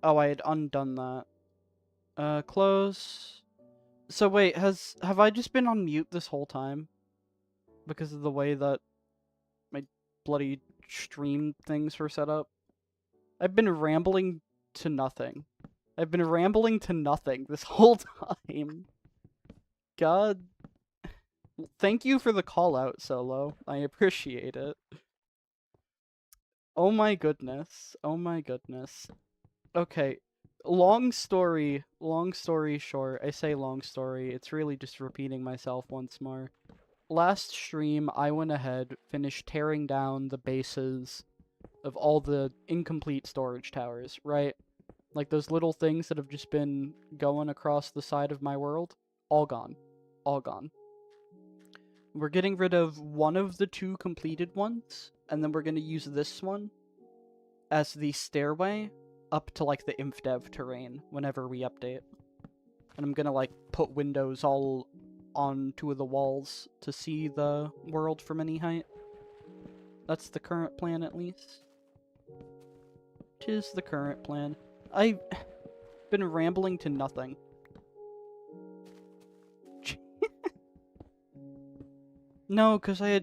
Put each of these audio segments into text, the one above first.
Oh, I had undone that. Close. So wait, have I just been on mute this whole time? Because of the way that my bloody stream things were set up? I've been rambling to nothing. I've been rambling to nothing this whole time. God. Thank you for the call out, Solo. I appreciate it. Oh my goodness. Oh my goodness. Okay. Long story short. I say long story. It's really just repeating myself once more. Last stream, I went ahead, finished tearing down the bases of all the incomplete storage towers, right? Like those little things that have just been going across the side of my world. All gone. All gone. We're getting rid of one of the two completed ones, and then we're going to use this one as the stairway up to like the InfDev terrain whenever we update. And I'm going to like put windows all on two of the walls to see the world from any height. That's the current plan, at least. 'Tis the current plan. I've been rambling to nothing. No, because I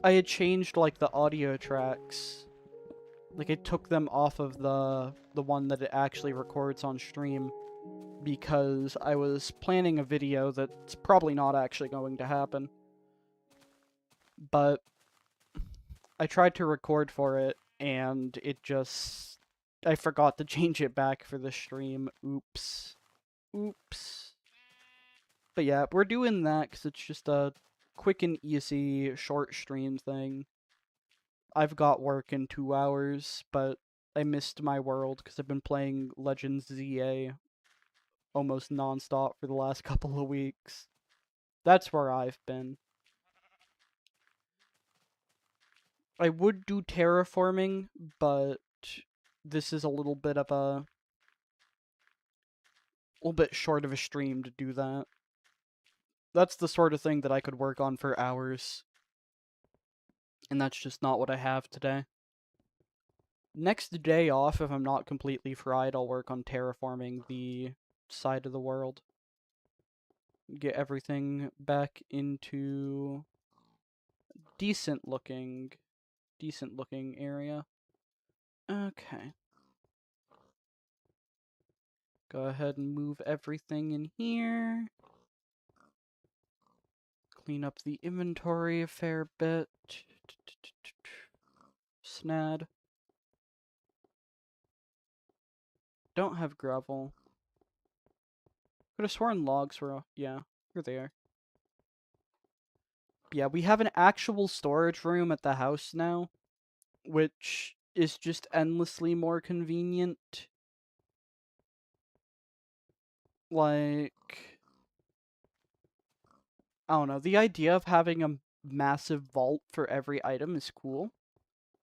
had changed like the audio tracks. Like I took them off of the one that it actually records on stream because I was planning a video that's probably not actually going to happen. But I tried to record for it and it just I forgot to change it back for the stream. Oops. Oops. But yeah, we're doing that because it's just a quick and easy short stream thing. I've got work in 2 hours, but I missed my world because I've been playing Legends ZA almost nonstop for the last couple of weeks. That's where I've been. I would do terraforming, but this is a little bit short of a stream to do that. That's the sort of thing that I could work on for hours. And that's just not what I have today. Next day off, if I'm not completely fried, I'll work on terraforming the side of the world. Get everything back into decent looking area. Okay. Go ahead and move everything in here. Clean up the inventory a fair bit. Snad. Don't have gravel. Could have sworn logs were... yeah, here they are. Yeah, we have an actual storage room at the house now, which is just endlessly more convenient. Like, I don't know, the idea of having a massive vault for every item is cool.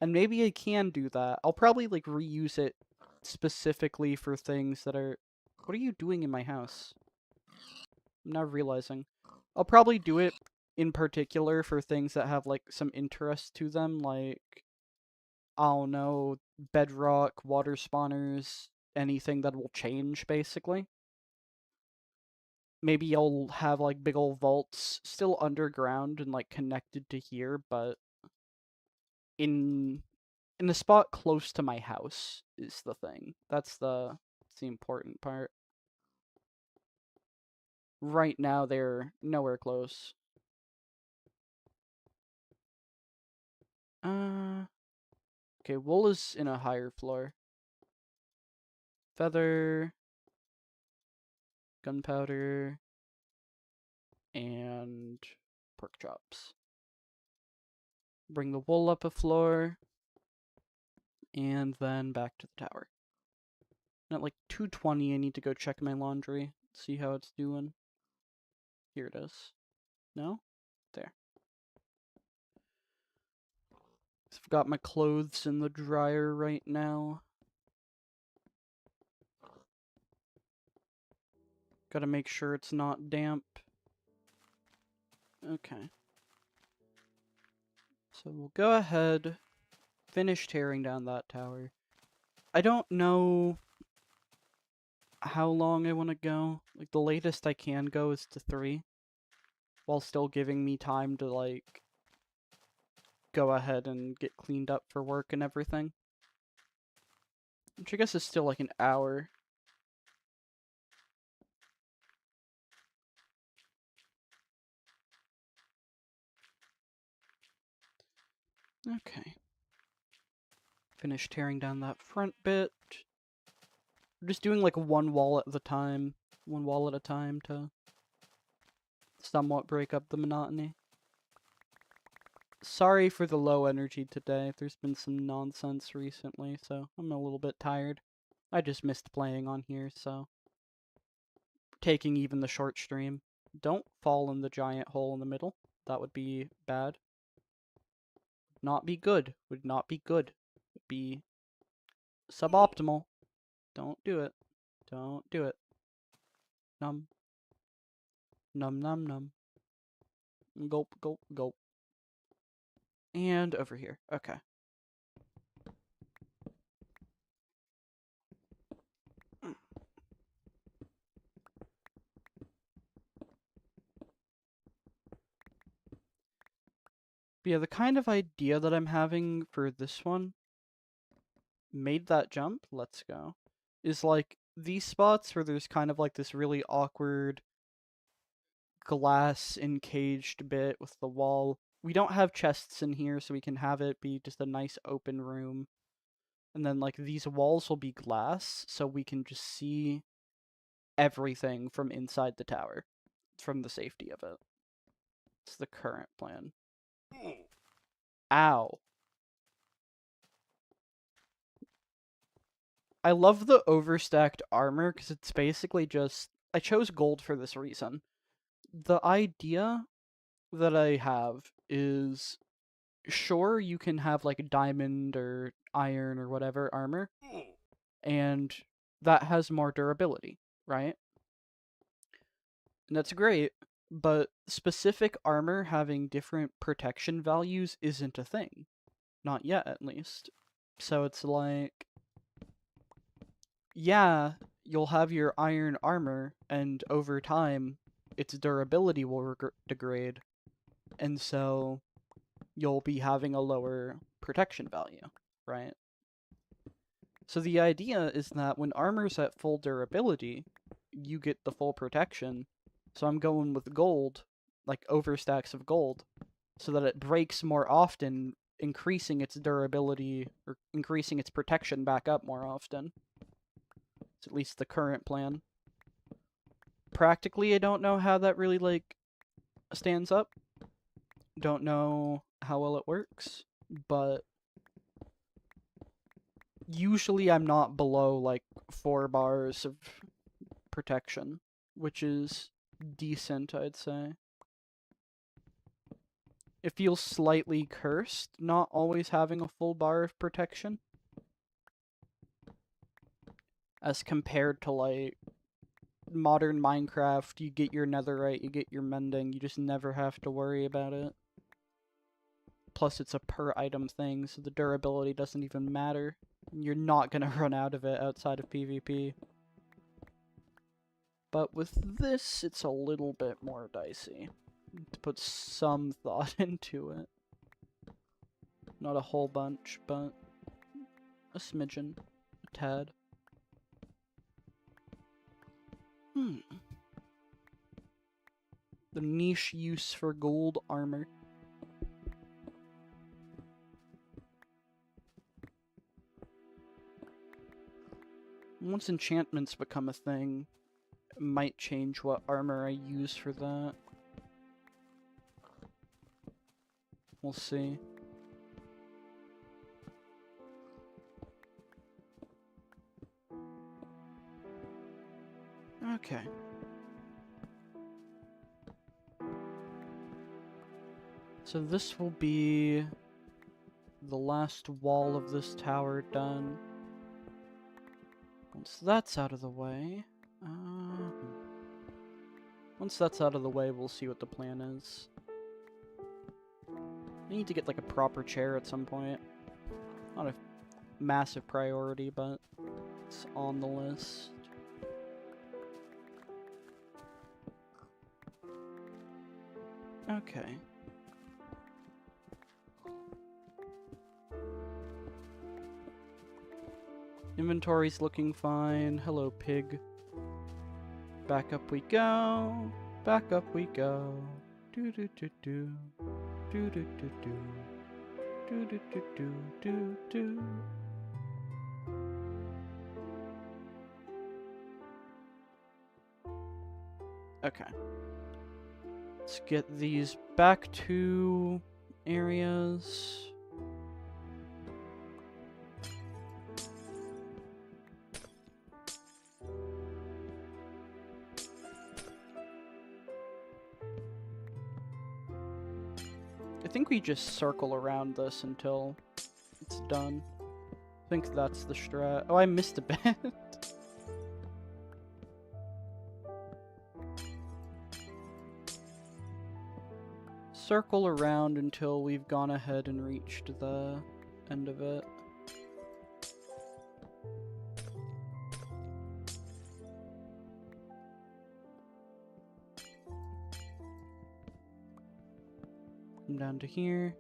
And maybe I can do that. I'll probably, like, reuse it specifically for things that are... What are you doing in my house? I'm not realizing. I'll probably do it in particular for things that have, like, some interest to them, like, I don't know, bedrock, water spawners, anything that will change, basically. Maybe you'll have, like, big old vaults still underground and, like, connected to here, but in a spot close to my house is the thing. That's the important part. Right now, they're nowhere close. Okay, wool is in a higher floor. Feather, gunpowder, and pork chops. Bring the wool up a floor, and then back to the tower. And at like 2:20, I need to go check my laundry, see how it's doing. Here it is. No? There. I've got my clothes in the dryer right now. Gotta make sure it's not damp. Okay. So we'll go ahead, finish tearing down that tower. I don't know how long I want to go. Like, the latest I can go is to 3, while still giving me time to, like, go ahead and get cleaned up for work and everything. Which I guess is still like an hour. Okay. Finish tearing down that front bit. We're just doing like one wall at a time to somewhat break up the monotony. Sorry for the low energy today. There's been some nonsense recently, so I'm a little bit tired. I just missed playing on here, so taking even the short stream. Don't fall in the giant hole in the middle. That would be bad. Not be good. Would not be good. Would be suboptimal. Don't do it. Don't do it. Num. Num num num. Gulp, gulp, gulp. And over here. Okay. But yeah, the kind of idea that I'm having for this one, made that jump, let's go, is like these spots where there's kind of like this really awkward glass encaged bit with the wall. We don't have chests in here, so we can have it be just a nice open room. And then like these walls will be glass, so we can just see everything from inside the tower, from the safety of it. It's the current plan. Ow. I love the overstacked armor because it's basically just... I chose gold for this reason. The idea that I have is, sure, you can have like diamond or iron or whatever armor, and that has more durability, right? And that's great, but specific armor having different protection values isn't a thing. Not yet, at least. So it's like, yeah, you'll have your iron armor, and over time, its durability will degrade, and so you'll be having a lower protection value, right? So the idea is that when armor's at full durability, you get the full protection. So I'm going with gold, like overstacks of gold, so that it breaks more often, increasing its durability, or increasing its protection back up more often. It's at least the current plan. Practically, I don't know how that really, like, stands up. Don't know how well it works, but usually I'm not below, like, 4 bars of protection, which is decent, I'd say. It feels slightly cursed, not always having a full bar of protection, as compared to, like, modern Minecraft. You get your netherite, you get your mending, you just never have to worry about it. Plus, it's a per item thing, so the durability doesn't even matter. You're not gonna run out of it outside of PvP. But with this, it's a little bit more dicey. To put some thought into it. Not a whole bunch, but a smidgen. A tad. The niche use for gold armor. Once enchantments become a thing, it might change what armor I use for that. We'll see. Okay. So this will be the last wall of this tower done. Once that's out of the way... Once that's out of the way, we'll see what the plan is. I need to get, like, a proper chair at some point. Not a massive priority, but it's on the list. Okay. Inventory's looking fine. Hello, pig. Back up we go. Back up we go. Do do do do. Do do do do. Do do do do do do. Okay. Let's get these back to areas. I think we just circle around this until it's done. I think that's the strat. Oh, I missed a bit. Circle around until we've gone ahead and reached the end of it. Come down to here.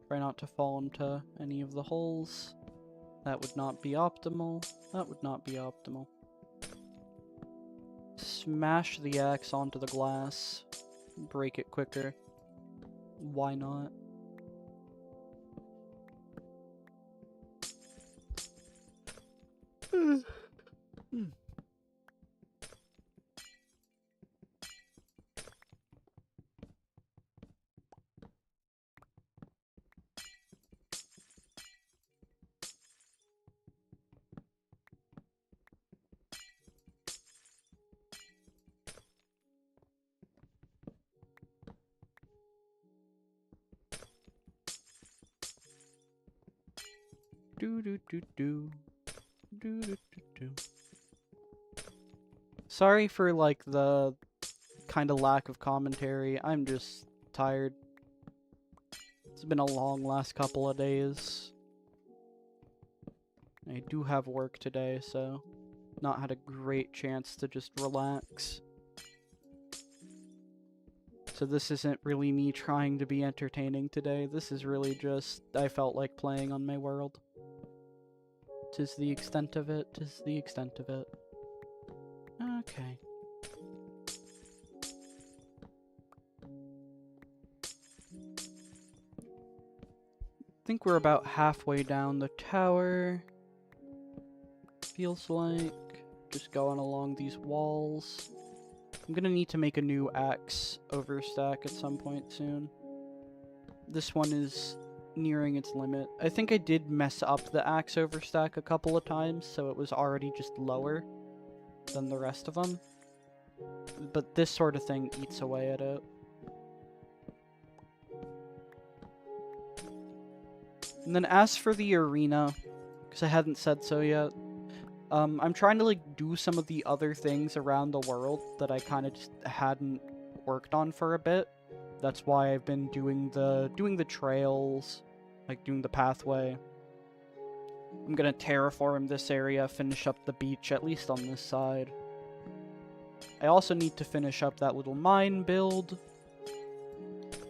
Try not to fall into any of the holes. That would not be optimal. That would not be optimal. Smash the axe onto the glass. Break it quicker. Why not? Do do do do. Do do do do. Sorry for like the kind of lack of commentary. I'm just tired. It's been a long last couple of days. I do have work today, so not had a great chance to just relax. So this isn't really me trying to be entertaining today. This is really just I felt like playing on my world. 'Tis the extent of it. 'Tis the extent of it. Okay. I think we're about halfway down the tower. Feels like. Just going along these walls. I'm gonna need to make a new axe overstack at some point soon. This one is nearing its limit. I think I did mess up the axe overstack a couple of times, so it was already just lower than the rest of them. But this sort of thing eats away at it. And then as for the arena, because I hadn't said so yet, I'm trying to like do some of the other things around the world that I kind of just hadn't worked on for a bit. That's why I've been doing the trails, like doing the pathway. I'm gonna terraform this area, finish up the beach, at least on this side. I also need to finish up that little mine build.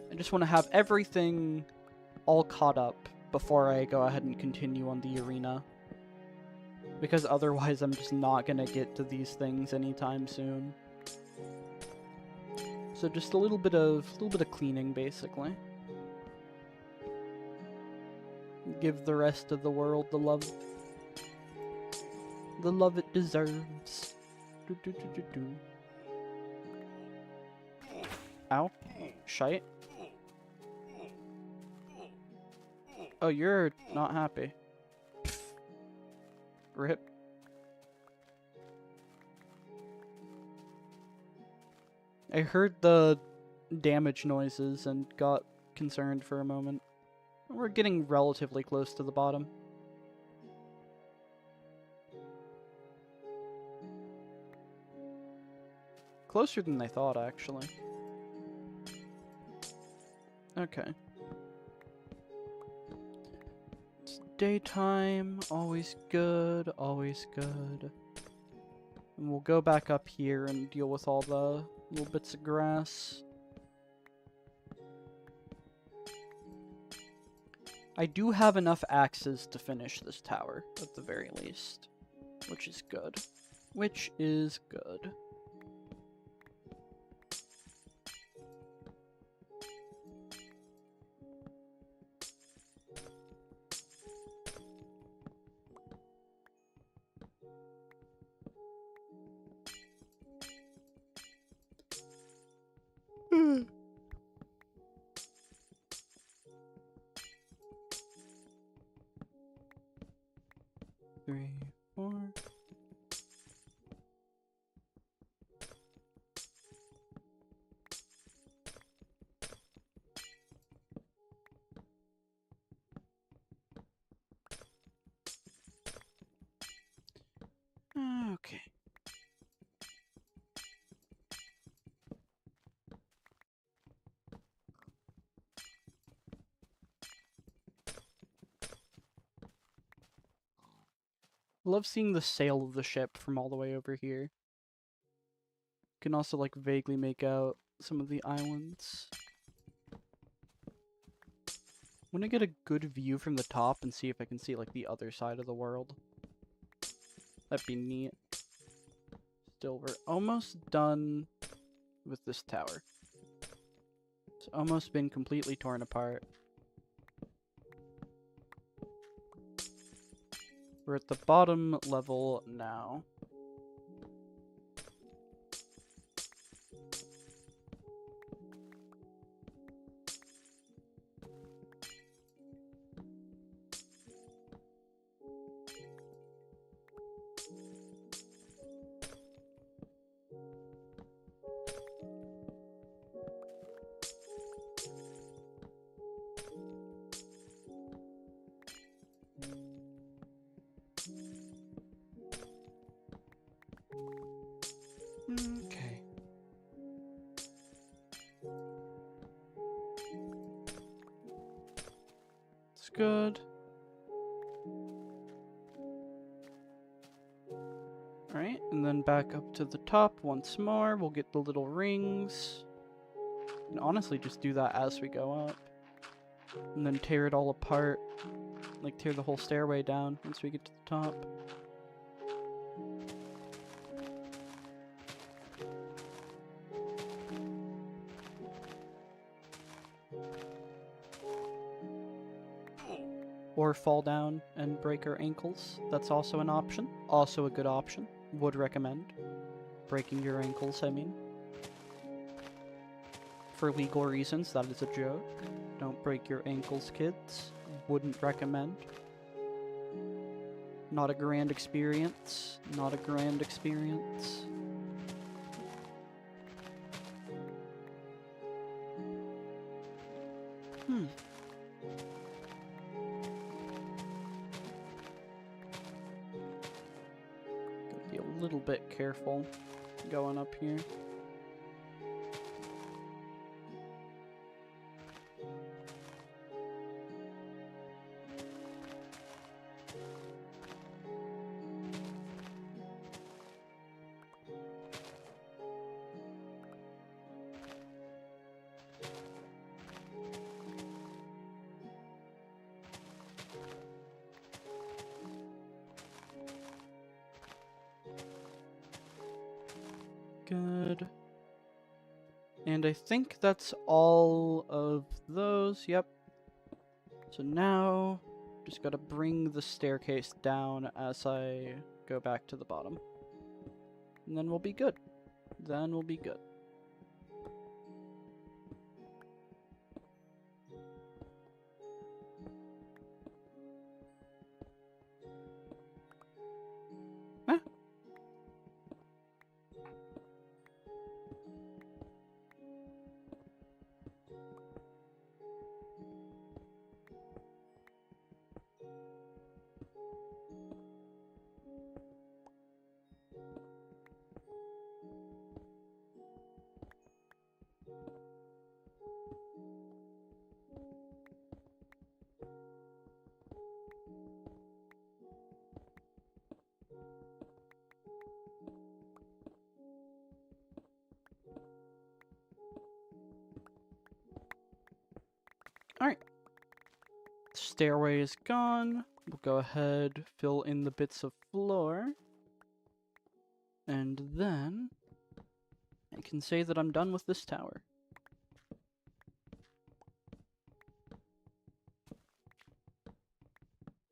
I just want to have everything all caught up before I go ahead and continue on the arena. Because otherwise I'm just not gonna get to these things anytime soon. So just a little bit of cleaning, basically. Give the rest of the world the love it deserves. Do, do, do, do, do. Ow. Shite. Oh, you're not happy. Rip. I heard the damage noises and got concerned for a moment. We're getting relatively close to the bottom. Closer than I thought, actually. Okay. It's daytime, always good, always good. And we'll go back up here and deal with all the Little bits of grass. I do have enough axes to finish this tower, at the very least. Which is good. Which is good. Three, four. Okay. Love seeing the sail of the ship from all the way over here. Can also like vaguely make out some of the islands. I want to get a good view from the top and see if I can see like the other side of the world. That'd be neat. Still, we're almost done with this tower. It's almost been completely torn apart. We're at the bottom level now. Okay. It's good. Alright, and then back up to the top once more. We'll get the little rings. And honestly, just do that as we go up. And then tear it all apart. Like, tear the whole stairway down once we get to the top. Or fall down and break our ankles. That's also an option. Also a good option. Would recommend. Breaking your ankles, I mean. For legal reasons, that is a joke. Don't break your ankles, kids. Wouldn't recommend. Not a grand experience. Not a grand experience. Gotta be a little bit careful going up here. Good. And I think that's all of those. Yep. So now, just gotta bring the staircase down as I go back to the bottom. And then we'll be good. Then we'll be good. Ah. Stairway is gone. We'll go ahead, fill in the bits of floor. And then I can say that I'm done with this tower.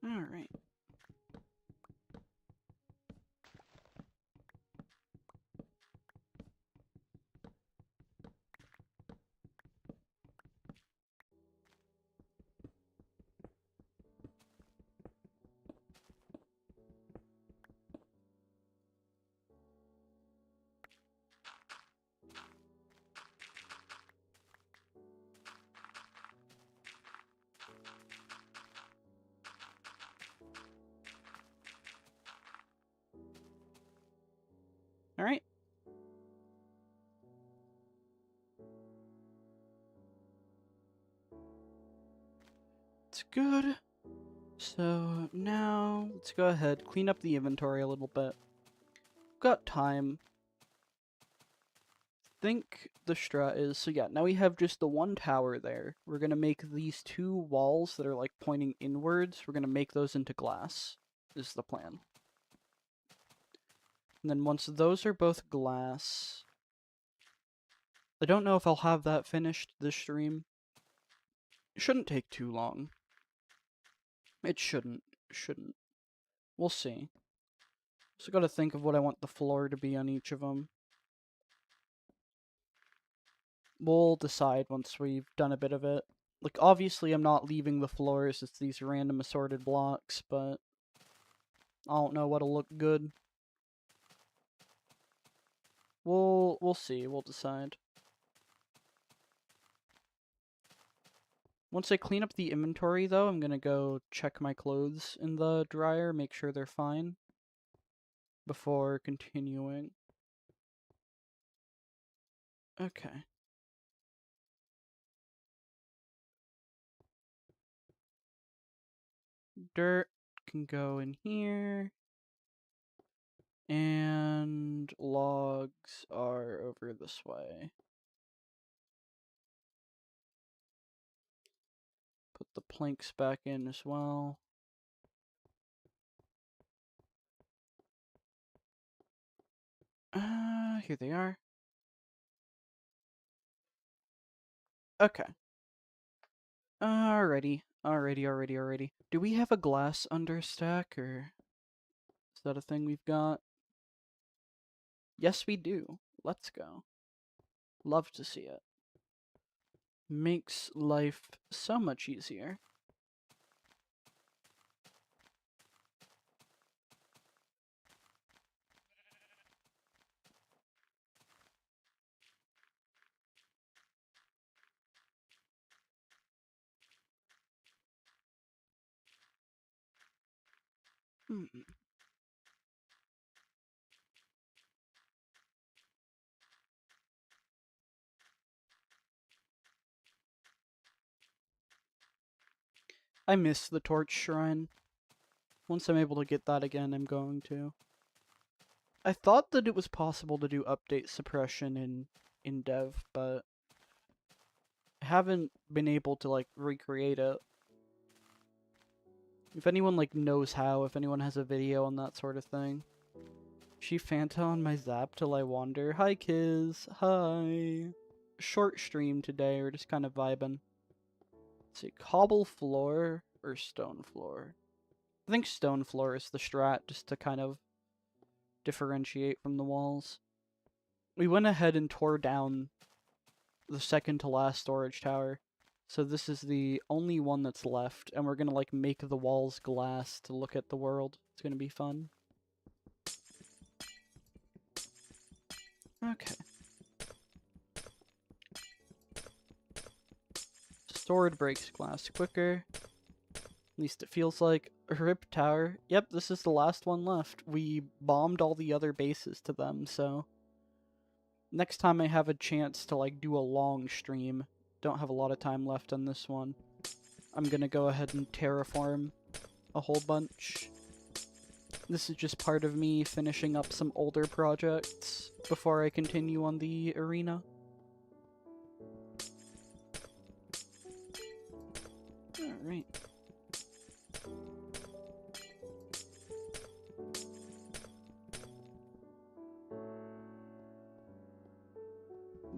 Alright. Alright. It's good. So now let's go ahead, clean up the inventory a little bit. Got time. Think the strat is, so yeah, now we have just the one tower there. We're gonna make these two walls that are like pointing inwards, we're gonna make those into glass, is the plan. And then once those are both glass, I don't know if I'll have that finished this stream. It shouldn't take too long. It shouldn't. We'll see. So gotta think of what I want the floor to be on each of them. We'll decide once we've done a bit of it. Like, obviously I'm not leaving the floors, it's these random assorted blocks, but I don't know what'll look good. We'll see, we'll decide. Once I clean up the inventory, though, I'm gonna go check my clothes in the dryer, make sure they're fine, before continuing. Okay. Dirt can go in here. And logs are over this way. Put the planks back in as well. Here they are. Okay. Alrighty. Do we have a glass understack, or is that a thing we've got? Yes, we do. Let's go. Love to see it. Makes life so much easier. I miss the torch shrine. Once I'm able to get that again, I'm going to. I thought that it was possible to do update suppression in dev, but I haven't been able to like recreate it. If anyone like knows how, if anyone has a video on that sort of thing. She Fanta on my zap till I wander. Hi Kiz, hi. Short stream today, we're just kind of vibing. Let's see, cobble floor or stone floor? I think stone floor is the strat, just to kind of differentiate from the walls. We went ahead and tore down the second to last storage tower. So this is the only one that's left, and we're gonna like make the walls glass to look at the world. It's gonna be fun. Okay. Sword breaks glass quicker. At least it feels like. RIP tower. Yep, this is the last one left. We bombed all the other bases to them, so next time I have a chance to like do a long stream, don't have a lot of time left on this one, I'm gonna go ahead and terraform a whole bunch. This is just part of me finishing up some older projects before I continue on the arena. Alright.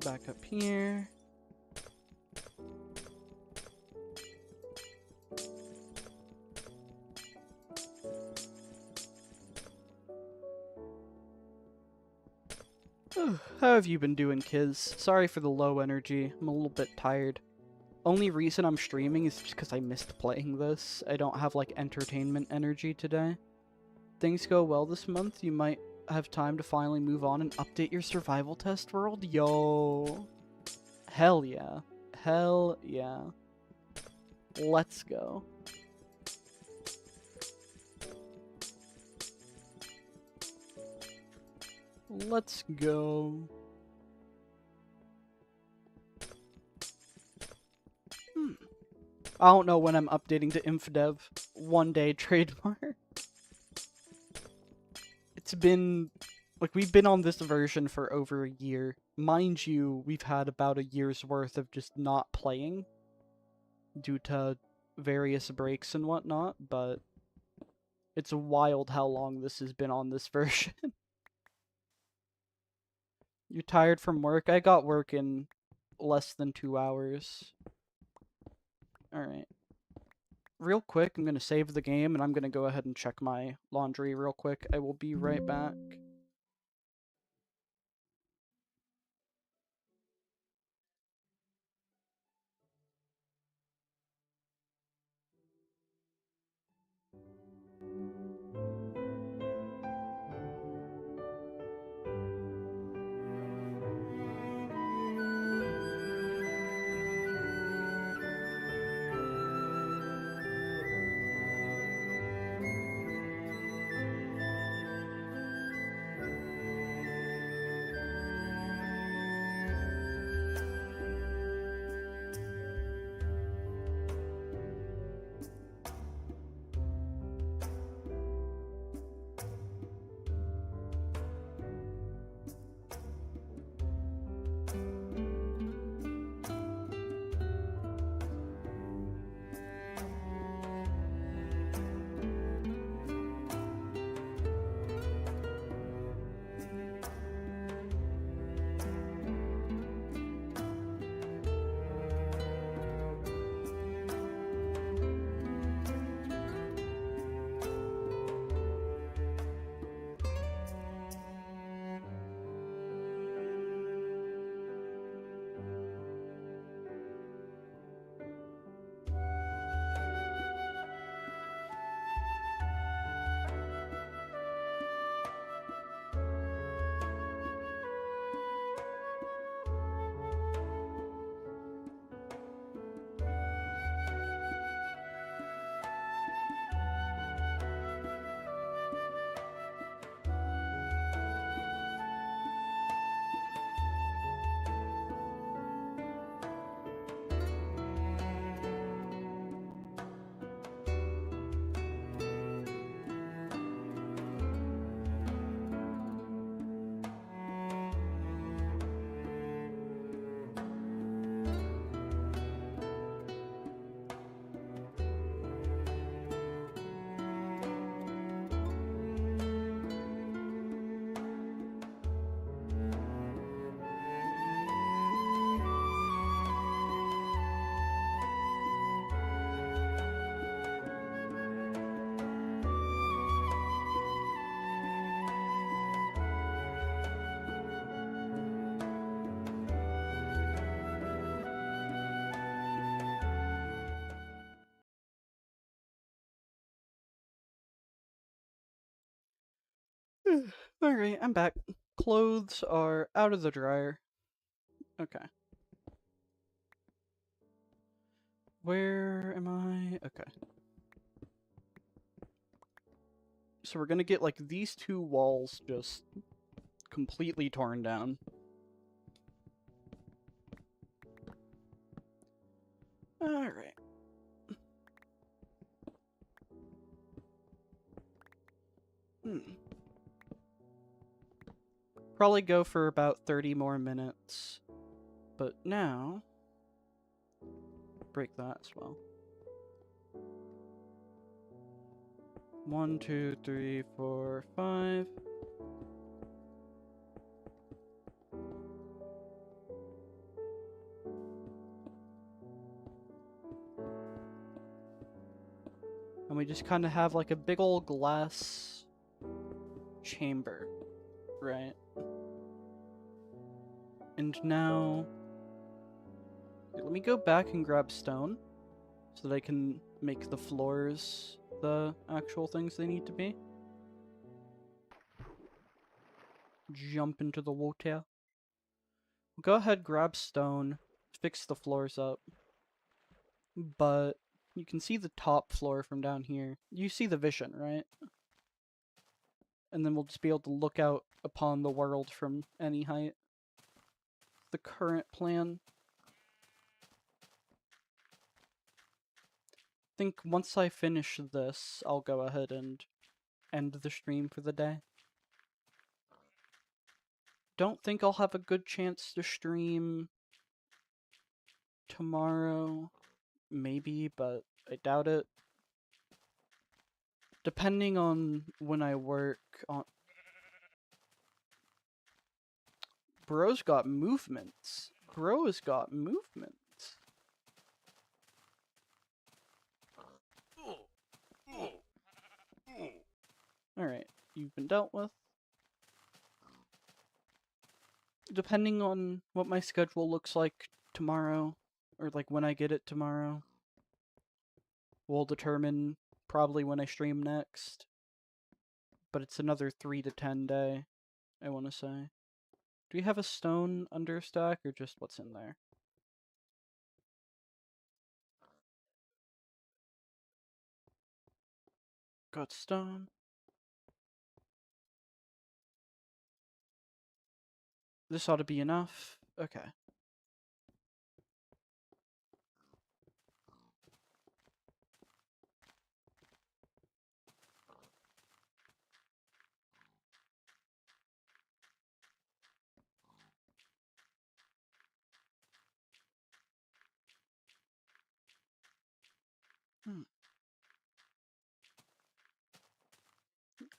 back up here. How have you been doing, Kiz? Sorry for the low energy. I'm a little bit tired. Only reason I'm streaming is just because I missed playing this. I don't have, like, entertainment energy today. Things go well this month, you might have time to finally move on and update your survival test world? Yo. Hell yeah. Hell yeah. Let's go. Let's go. I don't know when I'm updating to InfDev. One day trademark. It's been... like, we've been on this version for over a year. Mind you, we've had about a year's worth of just not playing due to various breaks and whatnot, but it's wild how long this has been on this version. You tired from work? I got work in less than 2 hours. Alright. Real quick, I'm gonna save the game, and I'm gonna go ahead and check my laundry real quick. I will be right back. Alright, I'm back. Clothes are out of the dryer. Okay. Where am I? Okay. So we're gonna get, like, these two walls just completely torn down. Alright. Probably go for about 30 more minutes. But now... break that as well. 1, 2, 3, 4, 5. just kind of have like a big old glass chamber, right? And now, let me go back and grab stone so that I can make the floors the actual things they need to be. Jump into the water. Go ahead, grab stone, fix the floors up. But you can see the top floor from down here. You see the vision, right? And then we'll just be able to look out upon the world from any height. The current plan. I think once I finish this, I'll go ahead and end the stream for the day. Don't think I'll have a good chance to stream tomorrow. Maybe, but I doubt it. Depending on when I work on... Bro's got movements. Bro's got movements. Alright, you've been dealt with. Depending on what my schedule looks like tomorrow, or like when I get it tomorrow, will determine probably when I stream next. But it's another 3 to 10 day, I want to say. Do we have a stone under a stack, or just what's in there? Got stone. This ought to be enough. Okay.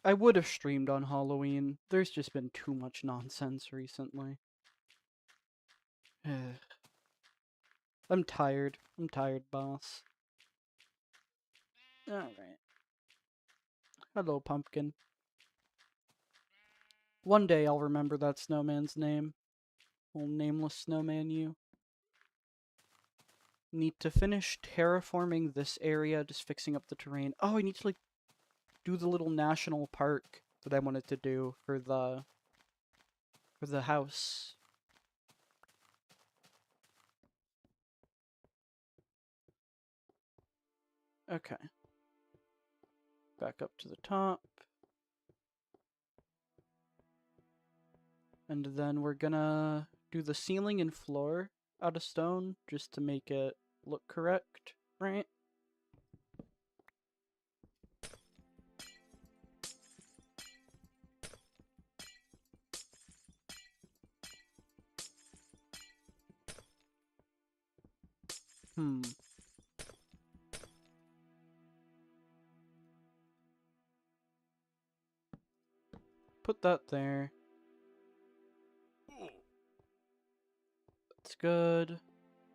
I would have streamed on Halloween. There's just been too much nonsense recently. I'm tired. I'm tired, boss. Alright. Hello, pumpkin. One day I'll remember that snowman's name. Old nameless snowman you. Need to finish terraforming this area, just fixing up the terrain. Oh, I need to, like, do the little national park that I wanted to do for the house. Okay. Back up to the top. And then we're gonna do the ceiling and floor out of stone, just to make it look correct, right? Put that there. That's good.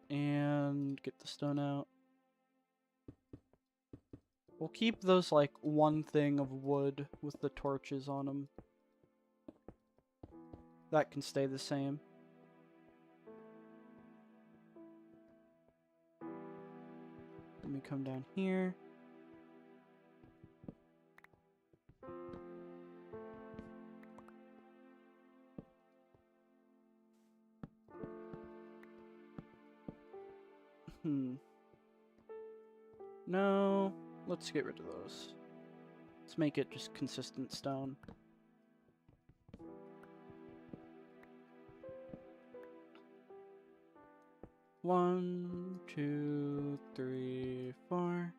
And get the stone out. We'll keep those, like, one thing of wood with the torches on them. That can stay the same. Let me come down here. No, let's get rid of those. Let's make it just consistent stone. One, two, three, four.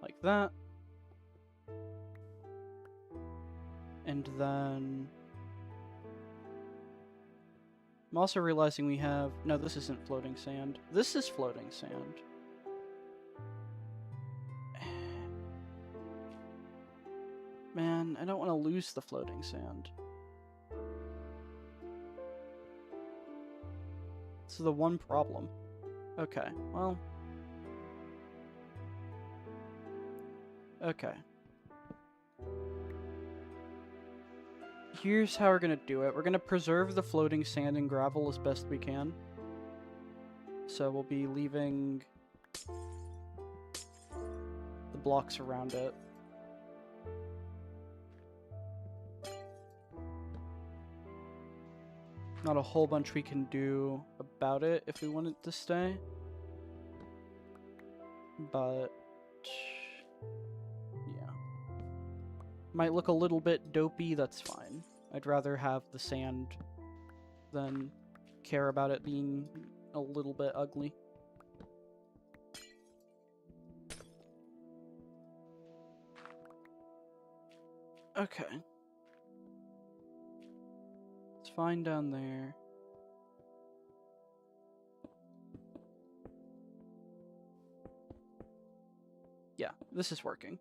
Like that. And then... I'm also realizing we have... No, this isn't floating sand. This is floating sand. Man, I don't want to lose the floating sand. This is the one problem. Okay, well... Okay. Here's how we're gonna do it. We're gonna preserve the floating sand and gravel as best we can. So we'll be leaving the blocks around it. Not a whole bunch we can do about it if we want it to stay. But... yeah. Might look a little bit dopey, that's fine. I'd rather have the sand than care about it being a little bit ugly. Okay. It's fine down there. Yeah, this is working.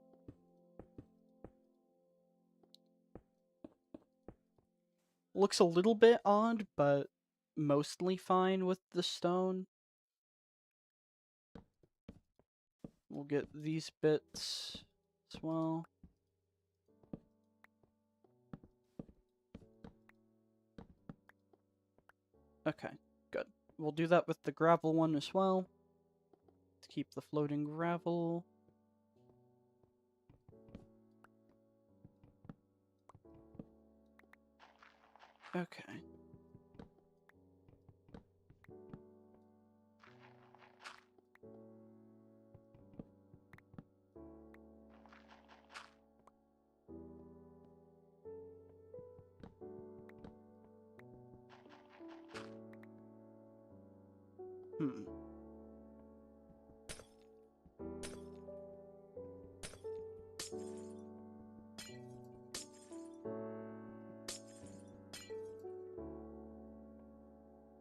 Looks a little bit odd, but mostly fine with the stone. We'll get these bits as well. Okay, good. We'll do that with the gravel one as well. To keep the floating gravel. Okay.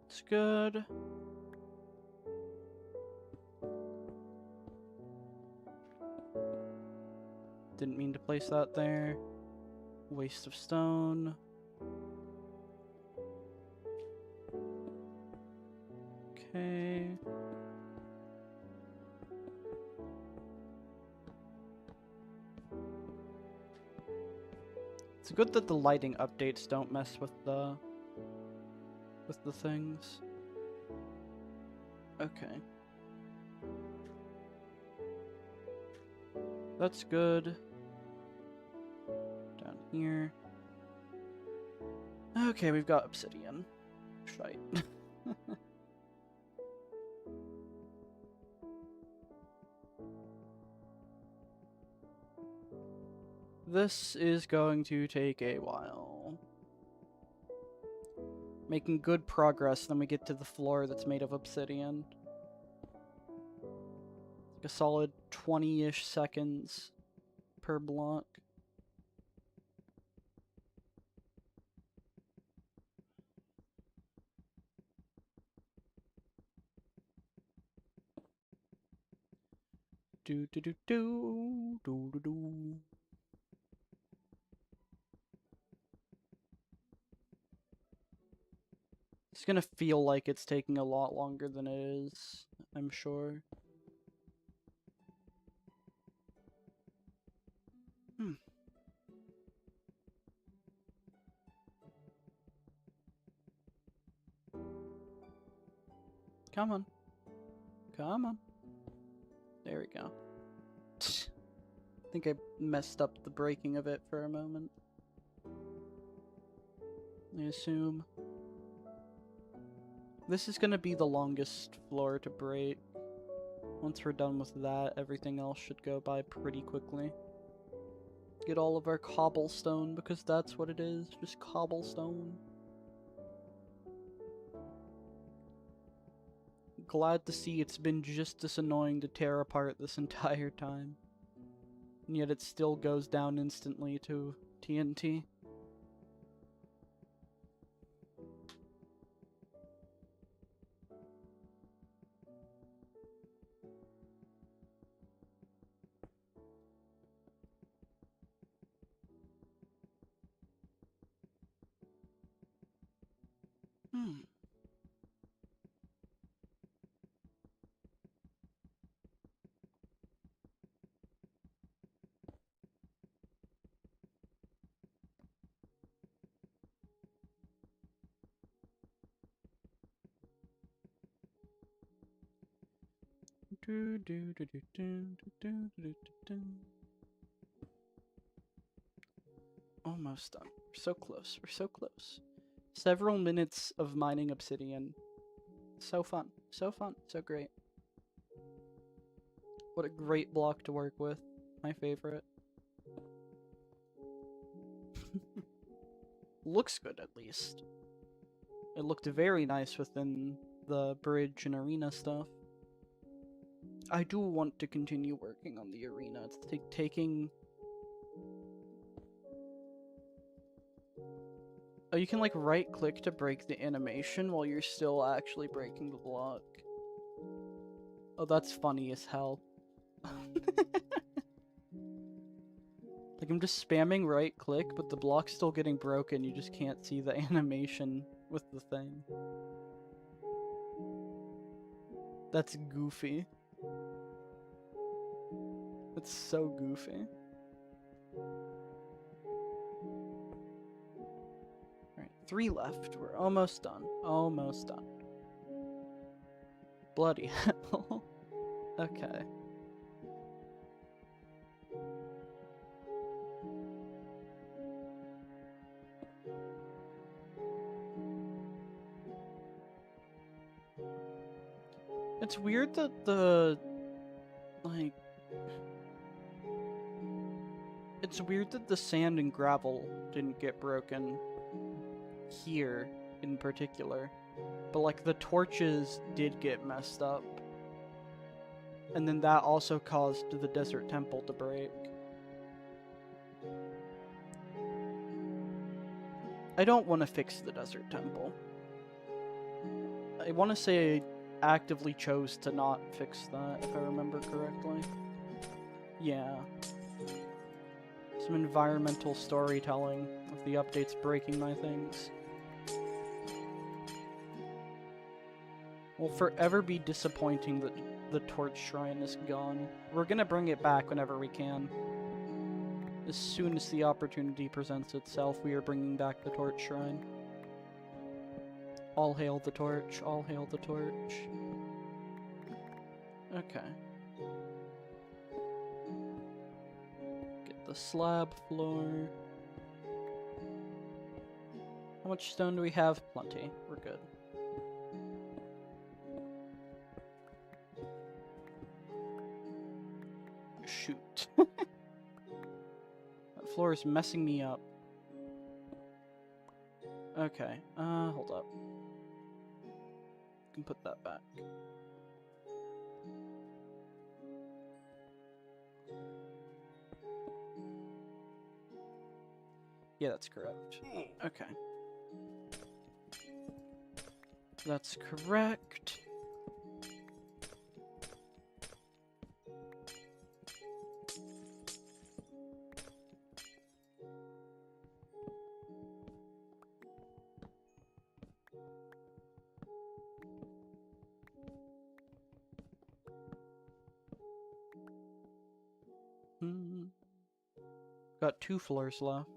It's good. Didn't mean to place that there. Waste of stone. Okay. It's good that the lighting updates don't mess with the things. Okay. That's good. Down here. Okay, we've got obsidian. Shite. This is going to take a while. Making good progress, then we get to the floor that's made of obsidian. Like a solid 20-ish seconds per block. Do do do do do do do. It's gonna feel like it's taking a lot longer than it is, I'm sure. Come on. Come on. There we go. I think I messed up the breaking of it for a moment. I assume. This is gonna be the longest floor to break. Once we're done with that, everything else should go by pretty quickly. Get all of our cobblestone, because that's what it is, just cobblestone. Glad to see it's been just as annoying to tear apart this entire time. And yet it still goes down instantly to TNT. Almost done. We're so close. We're so close. Several minutes of mining obsidian. So fun. So fun. So great. What a great block to work with. My favorite. Looks good, at least. It looked very nice within the bridge and arena stuff. I do want to continue working on the arena. It's taking... Oh, you can, like, right-click to break the animation while you're still actually breaking the block. Oh, that's funny as hell. Like, I'm just spamming right-click, but the block's still getting broken. You just can't see the animation with the thing. That's goofy. That's so goofy. Alright, 3 left. We're almost done. Almost done. Bloody hell. Okay. It's weird that the... like... It's weird that the sand and gravel didn't get broken here in particular. But, like, the torches did get messed up. And then that also caused the desert temple to break. I don't want to fix the desert temple. I want to say I actively chose to not fix that, if I remember correctly. Yeah. Some environmental storytelling of the updates breaking my things. Will forever be disappointing that the torch shrine is gone. We're gonna bring it back whenever we can. As soon as the opportunity presents itself, we are bringing back the torch shrine. All hail the torch, all hail the torch. Okay. Get the slab floor. How much stone do we have? Plenty. We're good. Shoot. That floor is messing me up. Okay, hold up. Can put that back. Yeah, that's correct. Okay. That's correct. Got 2 floors left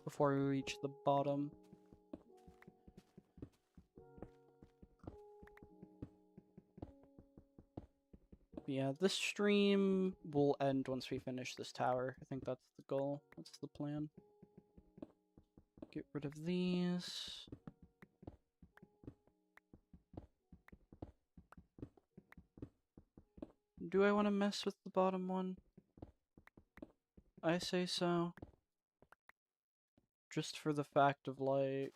before we reach the bottom. Yeah, this stream will end once we finish this tower. I think that's the goal. That's the plan. Get rid of these. Do I want to mess with the bottom one? I say so. Just for the fact of, like...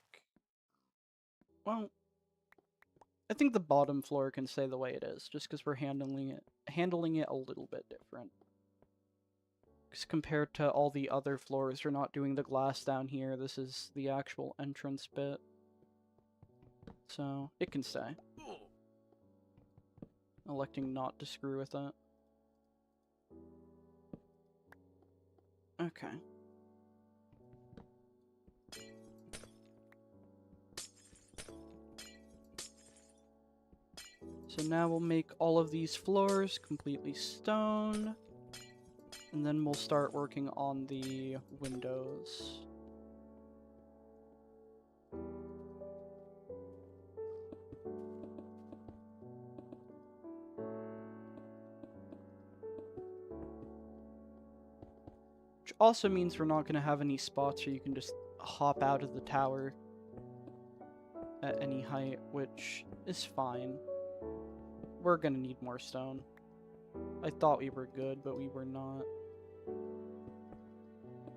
Well... I think the bottom floor can stay the way it is, just because we're handling it a little bit different. Because compared to all the other floors, we're not doing the glass down here. This is the actual entrance bit. So, it can stay. Electing not to screw with it. Okay. So now we'll make all of these floors completely stone. And then we'll start working on the windows. also means we're not going to have any spots where you can just hop out of the tower at any height, which is fine. We're going to need more stone. I thought we were good, but we were not.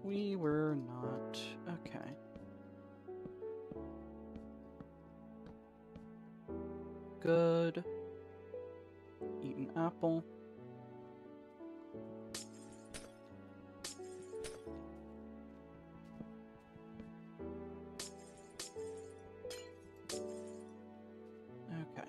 We were not. Okay. Good. Eat an apple. Okay.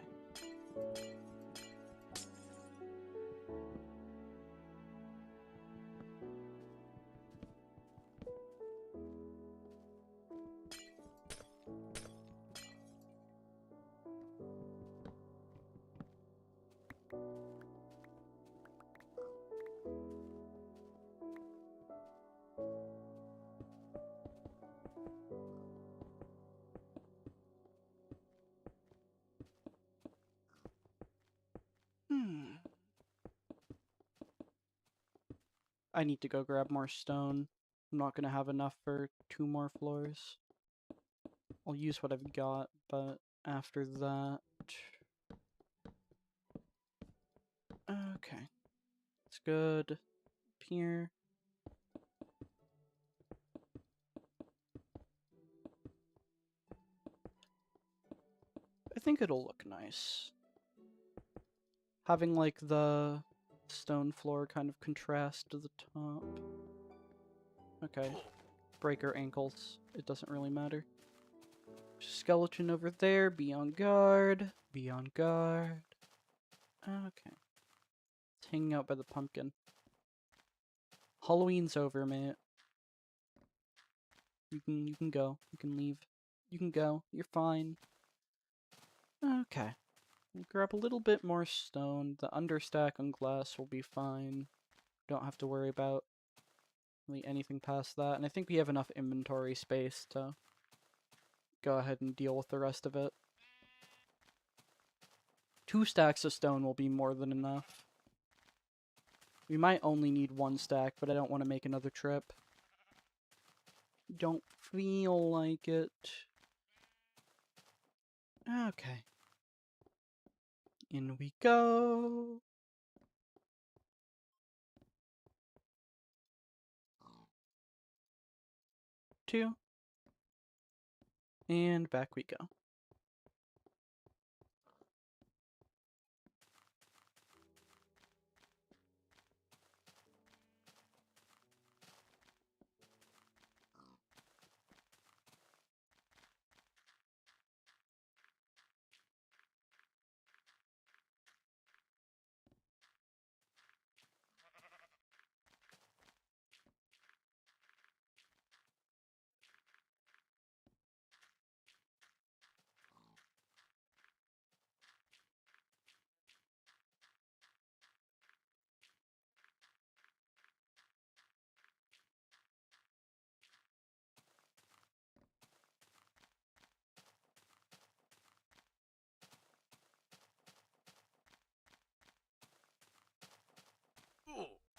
I need to go grab more stone. I'm not gonna have enough for 2 more floors. I'll use what I've got, but after that... Okay. It's good. Up here. I think it'll look nice. Having, like, the stone floor kind of contrast to the top. Okay. Break our ankles. It doesn't really matter. Skeleton over there. Be on guard. Be on guard. Okay. It's hanging out by the pumpkin. Halloween's over, mate. You can go. You can leave. You can go. You're fine. Okay. We'll grab a little bit more stone. The understack on glass will be fine. Don't have to worry about really anything past that. And I think we have enough inventory space to go ahead and deal with the rest of it. 2 stacks of stone will be more than enough. We might only need 1 stack, but I don't want to make another trip. Don't feel like it. Okay. In we go. Two. And back we go.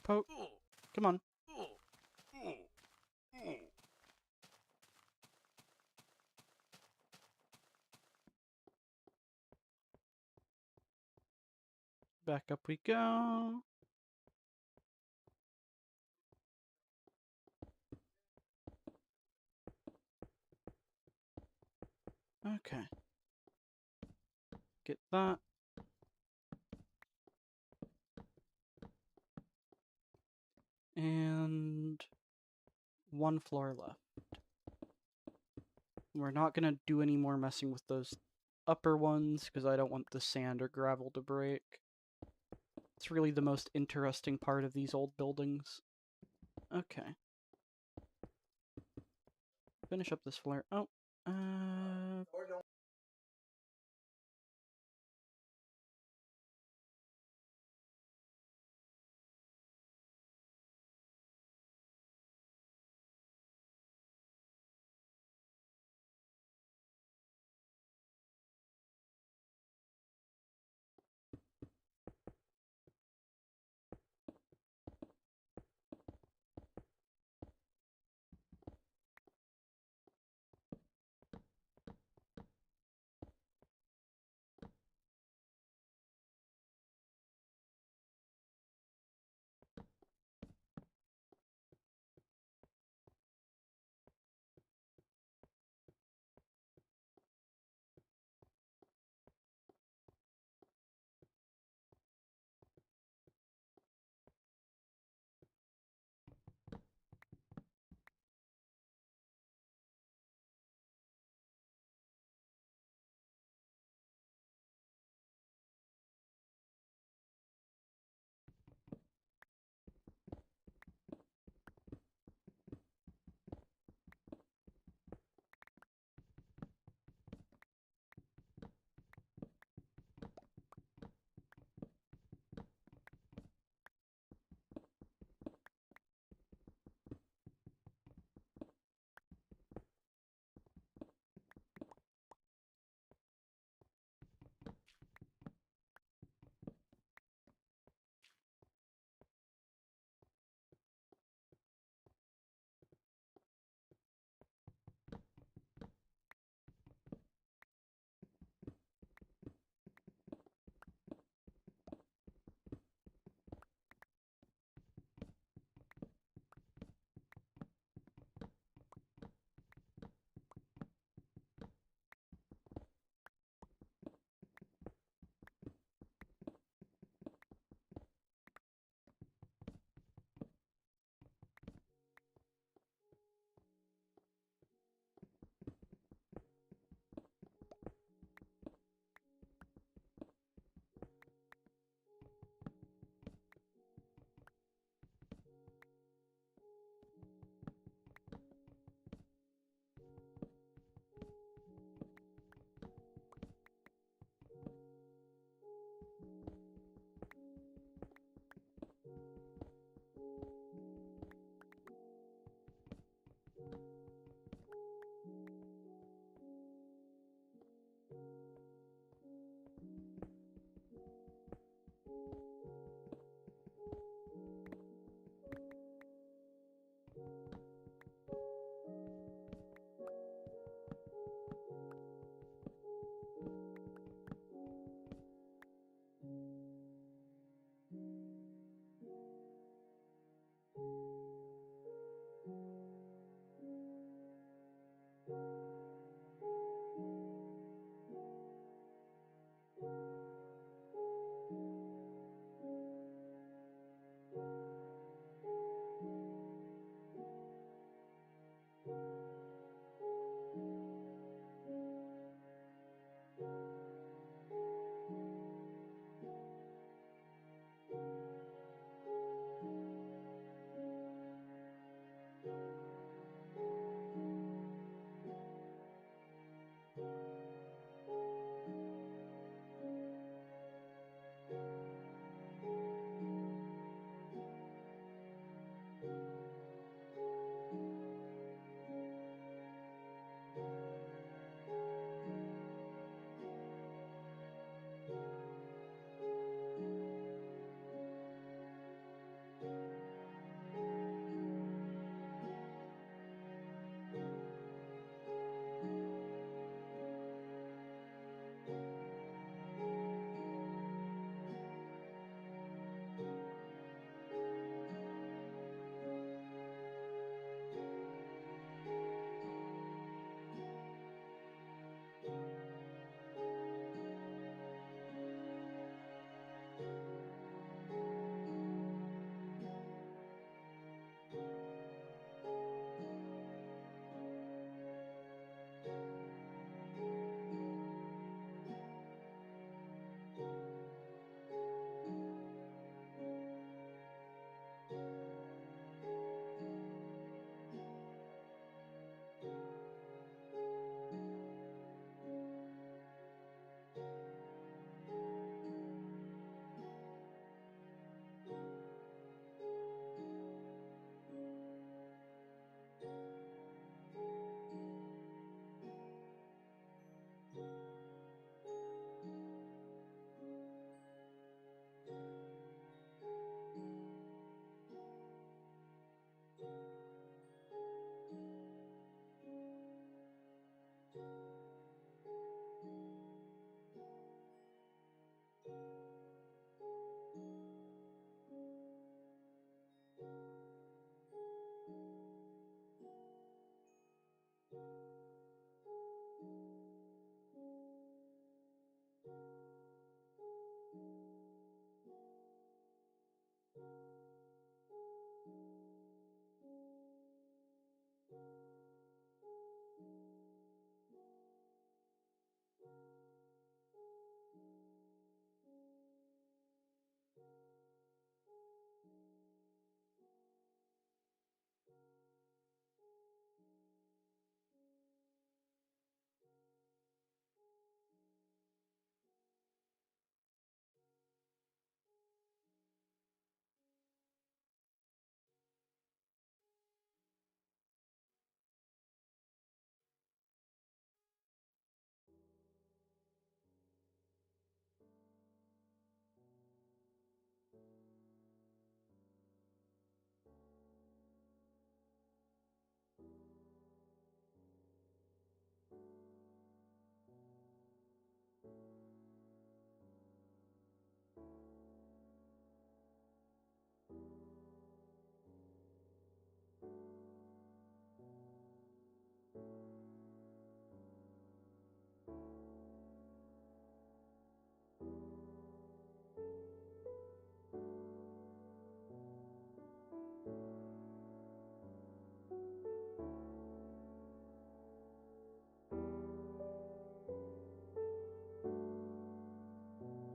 Poke. Come on. Back up we go. Okay. Get that. And 1 floor left. We're not gonna do any more messing with those upper ones because I don't want the sand or gravel to break. It's really the most interesting part of these old buildings. Okay. Finish up this floor. Oh.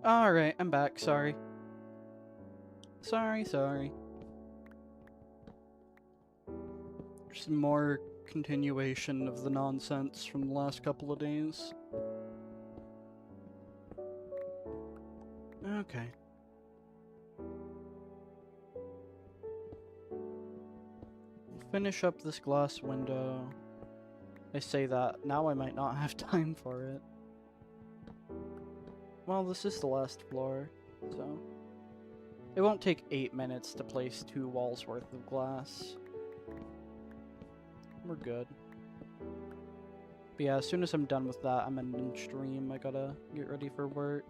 Alright, I'm back, sorry. Sorry. Just more continuation of the nonsense from the last couple of days. Okay. Finish up this glass window. I say that, now I might not have time for it. Well, this is the last floor, so... It won't take 8 minutes to place 2 walls worth of glass. We're good. But yeah, as soon as I'm done with that, I'm ending stream. I gotta get ready for work.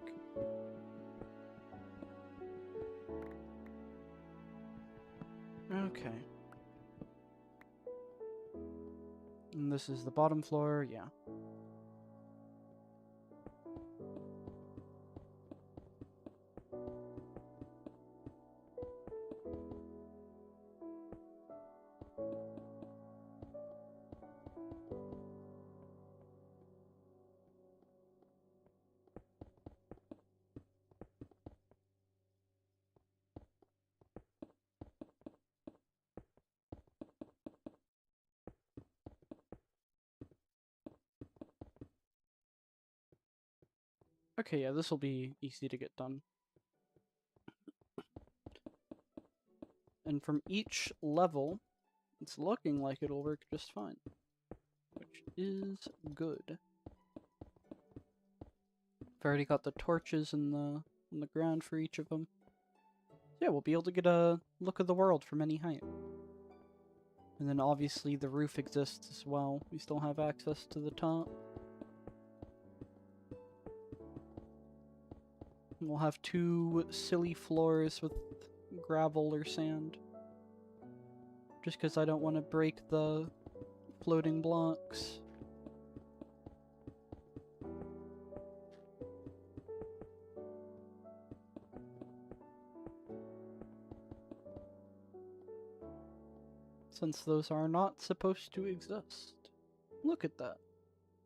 Okay. And this is the bottom floor, yeah. Okay, yeah, this will be easy to get done. And from each level, it's looking like it'll work just fine. Which is good. I've already got the torches in the ground for each of them. Yeah, we'll be able to get a look of the world from any height. And then obviously the roof exists as well. We still have access to the top. We'll have 2 silly floors with gravel or sand. Just because I don't want to break the floating blocks. Since those are not supposed to exist. Look at that.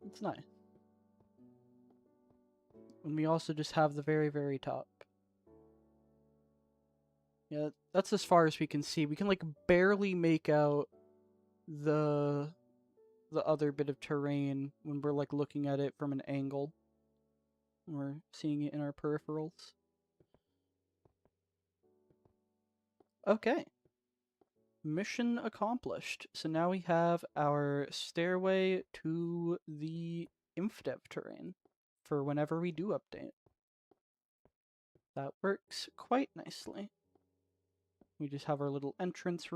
It's nice. And we also just have the very, very top. Yeah, that's as far as we can see. We can, like, barely make out the other bit of terrain when we're, like, looking at it from an angle. We're seeing it in our peripherals. Okay. Mission accomplished. So now we have our stairway to the InfDev terrain for whenever we do update. That works quite nicely. We just have our little entrance room.